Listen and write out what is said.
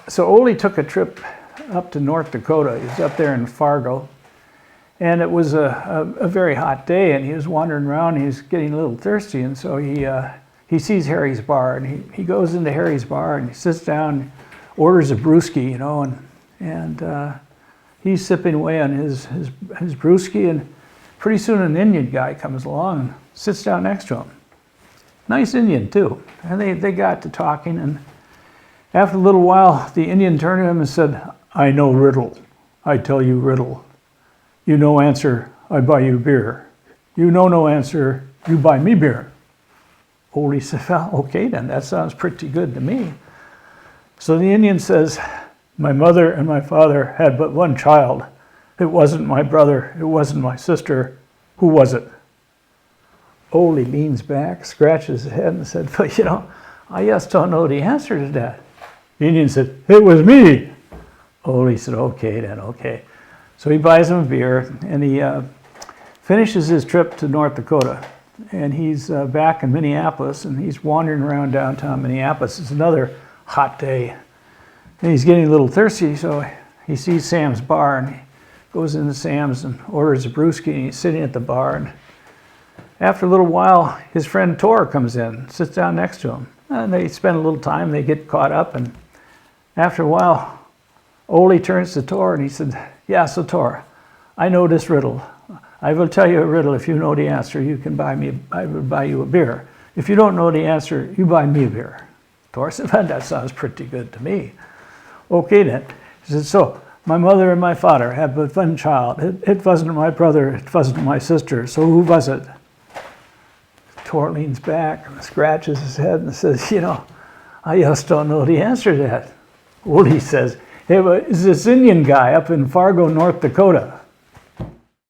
So Ole took a trip up to North Dakota. He was up there in Fargo. And it was a very hot day, and he was wandering around. He was getting a little thirsty, and so he sees Harry's bar, and he goes into Harry's bar, and he sits down, orders a brewski, you know, and he's sipping away on his brewski, and pretty soon an Indian guy comes along and sits down next to him. Nice Indian, too. And they got to talking, and after a little while, the Indian turned to him and said, "I know riddle. I tell you riddle. You no answer, I buy you beer. You know no answer, you buy me beer." Ole said, "Well, okay then, that sounds pretty good to me." So the Indian says, "My mother and my father had but one child. It wasn't my brother, it wasn't my sister. Who was it?" Ole leans back, scratches his head and said, "But you know, I just don't know the answer to that." The Indian said, "It was me." Ole said, "Okay then, okay." So he buys him a beer, and he finishes his trip to North Dakota. And he's back in Minneapolis, and he's wandering around downtown Minneapolis. It's another hot day. And he's getting a little thirsty, so he sees Sam's bar, and he goes into Sam's and orders a brewski, and he's sitting at the bar. And after a little while, his friend Tor comes in, sits down next to him. And they spend a little time, they get caught up, and after a while, Ole turns to Tor, and he said, "Yeah, so Tor, I know this riddle. I will tell you a riddle. If you know the answer, I will buy you a beer. If you don't know the answer, you buy me a beer." Tor said, "Well, that sounds pretty good to me." "Okay then." He said, "So, my mother and my father had but one child. It wasn't my brother, it wasn't my sister. So who was it?" Tor leans back and scratches his head and says, "You know, I just don't know the answer to that." Ole says, "It was this Indian guy up in Fargo, North Dakota."